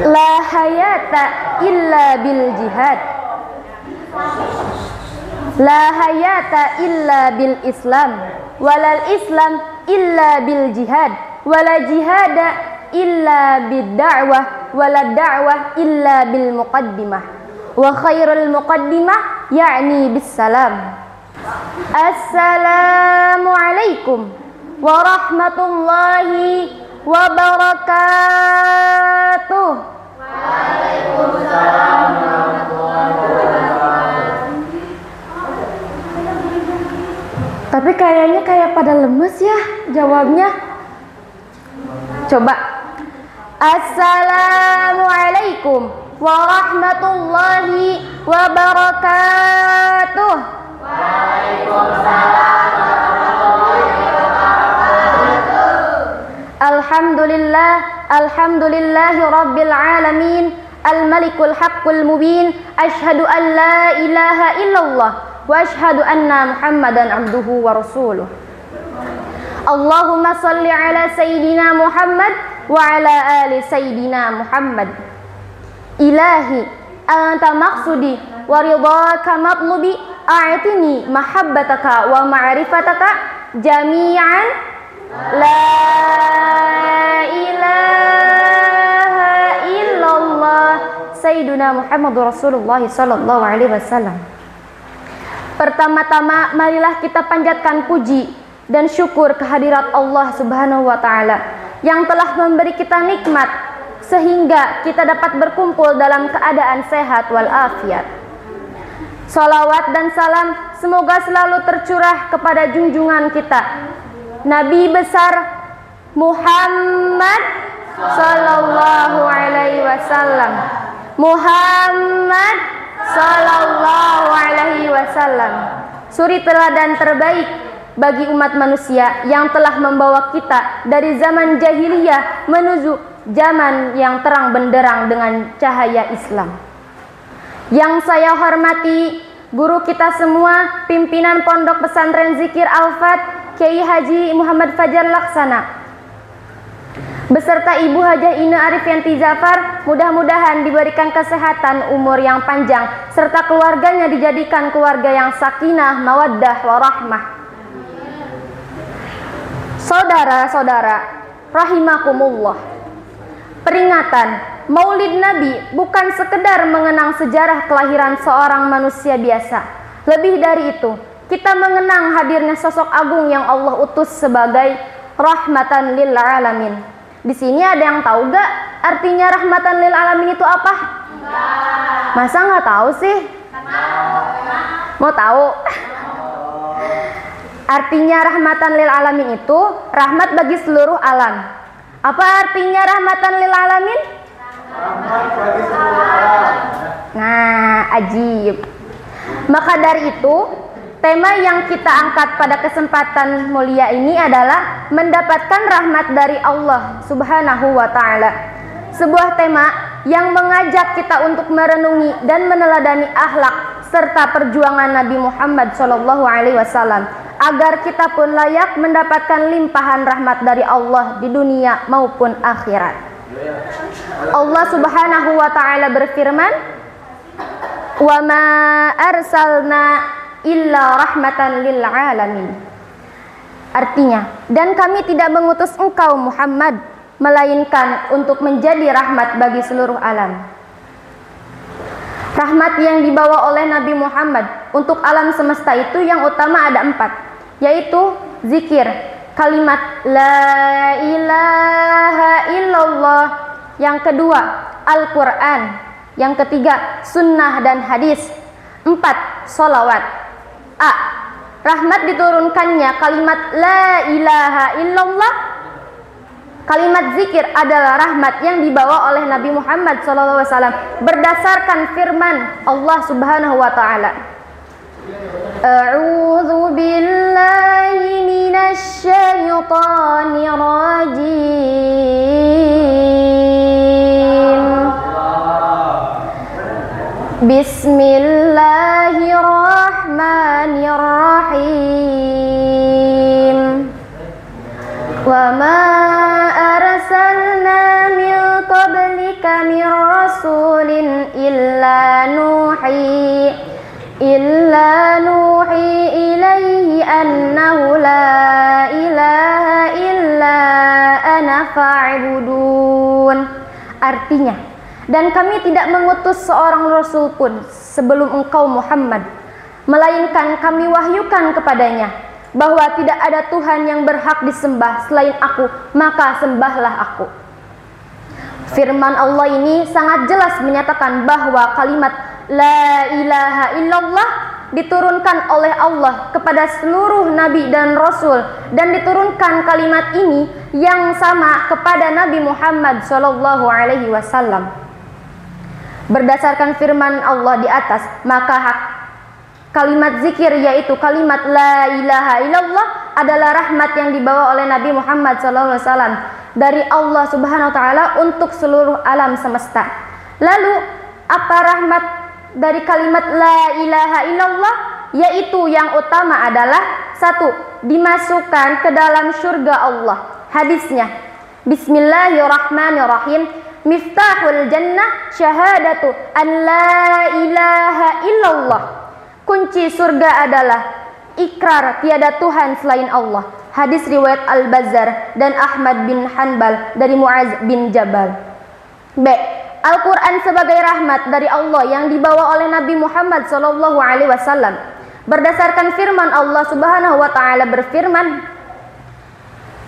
La hayata illa bil jihad. La hayata illa bil Islam. Walal Islam illa bil jihad. Wala jihada illa bid da'wah. Wala da'wah illa bil muqaddimah. Wa khairul muqaddimah ya'ni bis salam. Assalamualaikum warahmatullahi wabarakatuh. Waalaikumsalam warahmatullahi wabarakatuh. Tapi kayaknya kayak pada lemes ya jawabnya. Coba. Assalamualaikum warahmatullahi wabarakatuh. Waalaikumsalam warahmatullahi wabarakatuh. Alhamdulillah, alhamdulillahi rabbil alamin, al-malikul haqqul mubin, asyhadu an la ilaha illallah wa asyhadu anna Muhammadan abduhu wa rasuluh. Allahumma salli ala sayyidina Muhammad wa ala ali sayyidina Muhammad. Ilahi anta maqsudi wa ridhaka matlubi, a'tini mahabbataka wa ma'rifataka jami'an. La ilaha illallah sayyiduna Muhammadur Rasulullah sallallahu alaihi wasallam. Pertama-tama marilah kita panjatkan puji dan syukur kehadirat Allah Subhanahu wa taala yang telah memberi kita nikmat sehingga kita dapat berkumpul dalam keadaan sehat walafiat. Salawat dan salam semoga selalu tercurah kepada junjungan kita Nabi besar Muhammad sallallahu alaihi wasallam. Muhammad sallallahu alaihi wasallam, suri teladan terbaik bagi umat manusia yang telah membawa kita dari zaman jahiliyah menuju zaman yang terang benderang dengan cahaya Islam. Yang saya hormati guru kita semua, pimpinan Pondok Pesantren Zikir Al-Fat Kiai Haji Muhammad Fajar Laksana, beserta Ibu Hajah Ine Arifianti Zafar, mudah-mudahan diberikan kesehatan, umur yang panjang, serta keluarganya dijadikan keluarga yang sakinah, mawaddah, warahmah. Saudara-saudara, rahimakumullah. Peringatan Maulid Nabi bukan sekedar mengenang sejarah kelahiran seorang manusia biasa. Lebih dari itu, kita mengenang hadirnya sosok agung yang Allah utus sebagai rahmatan lil alamin. Di sini ada yang tahu gak artinya rahmatan lil alamin itu apa? Masa nggak tahu sih? Mau tahu? Artinya rahmatan lil alamin itu rahmat bagi seluruh alam. Apa artinya rahmatan lil alamin? Rahmat bagi seluruh alam. Nah, ajib. Maka dari itu, tema yang kita angkat pada kesempatan mulia ini adalah mendapatkan rahmat dari Allah Subhanahu wa taala. Sebuah tema yang mengajak kita untuk merenungi dan meneladani akhlak serta perjuangan Nabi Muhammad SAW agar kita pun layak mendapatkan limpahan rahmat dari Allah di dunia maupun akhirat. Allah Subhanahu wa taala berfirman, "Wa ma arsalna illa rahmatan lil alamin." Artinya, dan kami tidak mengutus engkau Muhammad melainkan untuk menjadi rahmat bagi seluruh alam. Rahmat yang dibawa oleh Nabi Muhammad untuk alam semesta itu yang utama ada 4, yaitu zikir, kalimat la ilaha illallah, yang kedua Al-Quran, yang ketiga sunnah dan hadis, 4 sholawat. A. Rahmat diturunkannya kalimat la ilaha illallah. Kalimat zikir adalah rahmat yang dibawa oleh Nabi Muhammad SAW berdasarkan firman Allah Subhanahu wa taala. A'udzu billahi minasy syaithanir rajim. Bismillahirrahmanirrahim. Wa ma arsalna min kafirun. Artinya, dan kami tidak mengutus seorang rasul pun sebelum engkau Muhammad, melainkan kami wahyukan kepadanya bahwa tidak ada Tuhan yang berhak disembah selain aku, maka sembahlah aku. Firman Allah ini sangat jelas menyatakan bahwa kalimat la ilaha illallah diturunkan oleh Allah kepada seluruh nabi dan rasul, dan diturunkan kalimat ini yang sama kepada Nabi Muhammad SAW. Berdasarkan firman Allah di atas, maka kalimat zikir yaitu kalimat la ilaha illallah adalah rahmat yang dibawa oleh Nabi Muhammad SAW dari Allah Subhanahu wa taala untuk seluruh alam semesta. Lalu apa rahmat dari kalimat la ilaha illallah? Yaitu yang utama adalah satu, dimasukkan ke dalam surga Allah. Hadisnya, Bismillahirrahmanirrahim, Miftahul jannah syahadatu an la ilaha illallah. Kunci surga adalah ikrar tiada Tuhan selain Allah. Hadis riwayat Al-Bazzar dan Ahmad bin Hanbal dari Muaz bin Jabal. B. Al-Quran sebagai rahmat dari Allah yang dibawa oleh Nabi Muhammad SAW. Berdasarkan firman Allah Subhanahu wa taala berfirman,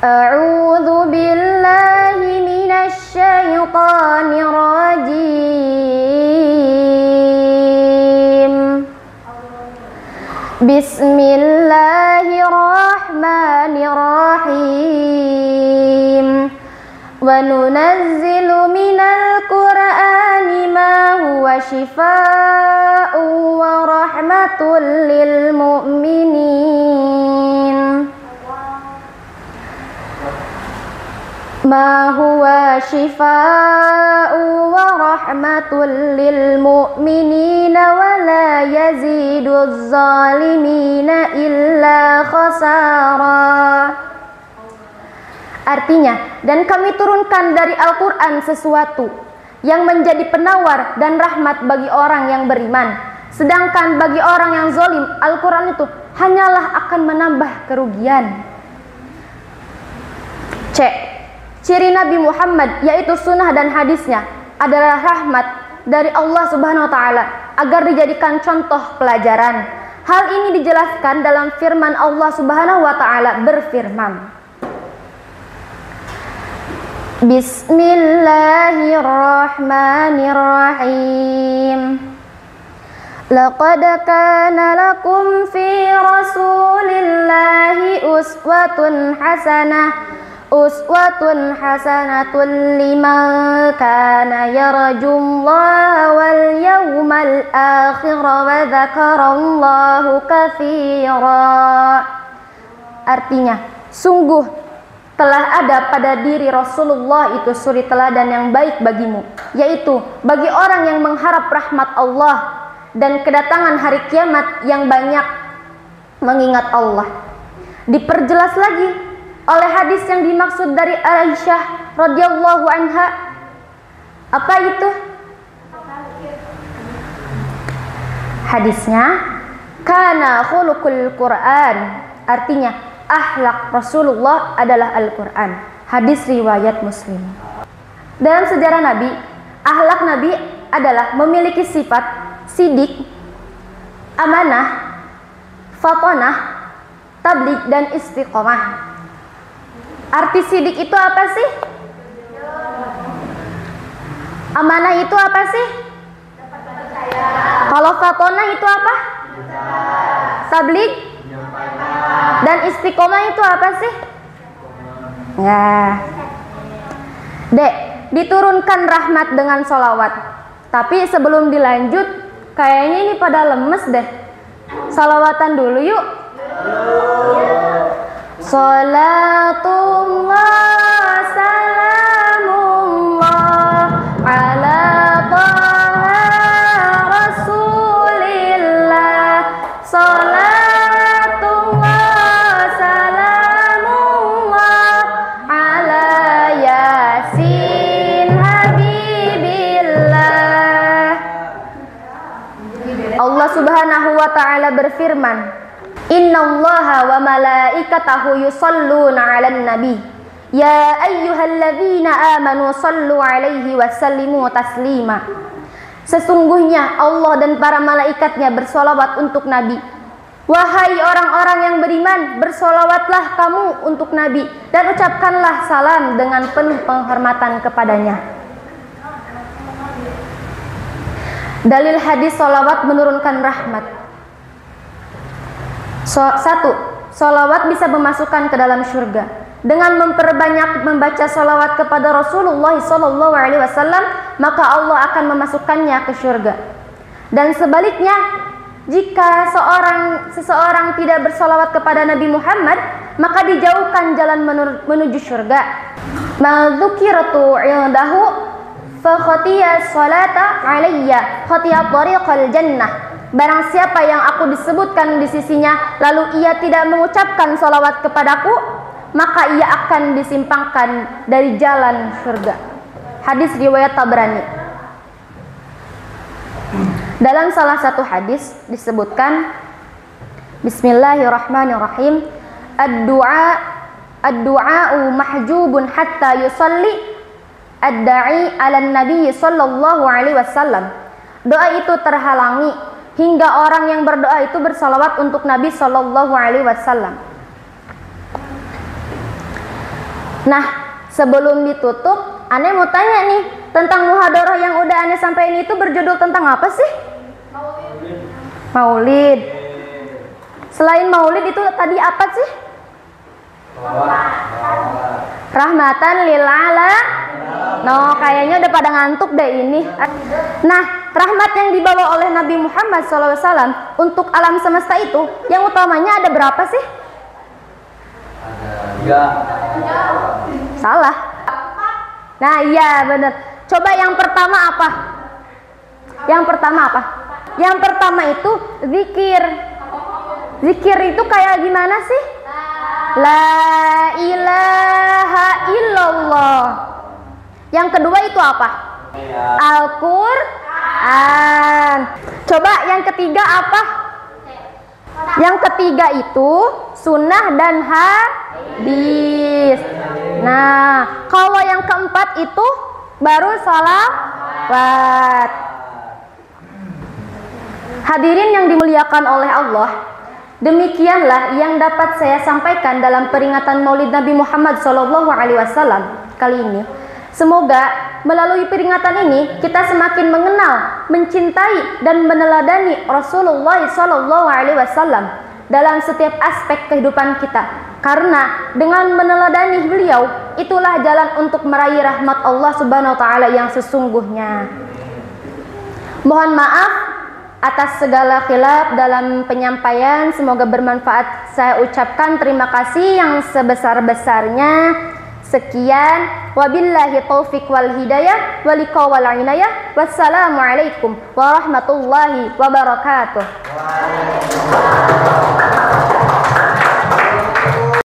A'udzu billahi minasy syaithanir rajim. Bismillahirrahmanirrahim. Wa nunazzilu minal Qur'ani ma huwa shifaa'un wa rahmatul lil mu'minin. Ma huwa shifaa'un wa rahmatul lil mu'minina wa la yaziduz zalimina illa khasara. Artinya, dan kami turunkan dari Al-Quran sesuatu yang menjadi penawar dan rahmat bagi orang yang beriman. Sedangkan bagi orang yang zalim, Al-Quran itu hanyalah akan menambah kerugian. C. Ciri Nabi Muhammad yaitu sunnah dan hadisnya adalah rahmat dari Allah Subhanahu wa taala agar dijadikan contoh pelajaran. Hal ini dijelaskan dalam firman Allah Subhanahu wa taala berfirman, Bismillahirrahmanirrahim. Laqad kana lakum fi Rasulillahi uswatun hasanatun liman kana yarjullaha wal yawmal akhir wa dzakarallahu katsira. Artinya, sungguh telah ada pada diri Rasulullah itu suri teladan yang baik bagimu, yaitu bagi orang yang mengharap rahmat Allah dan kedatangan hari kiamat yang banyak mengingat Allah. Diperjelas lagi oleh hadis yang dimaksud dari Aisyah radhiyallahu anha. Apa itu? Hadisnya, kana khuluqul Quran. Artinya, akhlak Rasulullah adalah Al-Quran. Hadis riwayat Muslim. Dalam sejarah Nabi, akhlak Nabi adalah memiliki sifat sidik, amanah, fatonah, tabligh, dan istiqomah. Arti sidik itu apa sih? Amanah itu apa sih? Kalau fatonah itu apa? Tabligh dan istiqomah itu apa sih? Nah, D. Diturunkan rahmat dengan sholawat. Tapi sebelum dilanjut, kayaknya ini pada lemes deh. Sholawatan dulu yuk. Salatullah salamullah ala taha rasulillah. Salatullah salamullah ala yasin habibillah. Allah Subhanahu wa ta'ala berfirman, Innallaha wa malaikatahu yusalluna 'alan nabi Ya ayyuhalladzina amanu sallu alaihi wa sallimu taslima. Sesungguhnya Allah dan para malaikatnya bersolawat untuk Nabi. Wahai orang-orang yang beriman, bersolawatlah kamu untuk Nabi dan ucapkanlah salam dengan penuh penghormatan kepadanya. Dalil hadis solawat menurunkan rahmat. 1. Solawat bisa memasukkan ke dalam surga. Dengan memperbanyak membaca solawat kepada Rasulullah SAW, maka Allah akan memasukkannya ke surga. Dan sebaliknya, jika seseorang tidak bersolawat kepada Nabi Muhammad, maka dijauhkan jalan menuju surga. Ma dzukirtu 'indahu fa khatiya salata 'alayya khatiya tariqal jannah. Barang siapa yang aku disebutkan di sisinya, lalu ia tidak mengucapkan solawat kepadaku, maka ia akan disimpangkan dari jalan surga. Hadis riwayat Tabrani. Dalam salah satu hadis disebutkan, Bismillahirrahmanirrahim, ad-du'a'u mahjubun hatta yusalli ad-da'i 'alan nabiy sallallahu alaihi wasallam. Doa itu terhalangi hingga orang yang berdoa itu bersalawat untuk Nabi sallallahu alaihi wasallam. Nah, sebelum ditutup, Ane mau tanya nih, tentang muhadharah yang udah Ane sampaikan itu berjudul tentang apa sih? Maulid. Selain maulid itu tadi apa sih? Rahmatan lil alamin. No, kayaknya udah pada ngantuk deh ini. Nah, rahmat yang dibawa oleh Nabi Muhammad SAW untuk alam semesta itu, yang utamanya ada berapa sih? Salah. Nah, iya benar. Coba yang pertama apa? Yang pertama itu zikir. Zikir itu kayak gimana sih? La ilaha illallah. Yang kedua itu apa? Al-Qur'an. Coba yang ketiga apa? Yang ketiga itu sunnah dan hadis. Nah, kalau yang keempat itu baru salawat. Hadirin yang dimuliakan oleh Allah, demikianlah yang dapat saya sampaikan dalam peringatan Maulid Nabi Muhammad SAW kali ini. Semoga melalui peringatan ini kita semakin mengenal, mencintai dan meneladani Rasulullah SAW dalam setiap aspek kehidupan kita. Karena dengan meneladani beliau, itulah jalan untuk meraih rahmat Allah Subhanahu wa taala yang sesungguhnya. Mohon maaf atas segala khilaf dalam penyampaian, semoga bermanfaat. Saya ucapkan terima kasih yang sebesar-besarnya. Sekian, wabillahi taufiq wal hidayah waliqa wal inayah. Wassalamualaikum warahmatullahi wabarakatuh.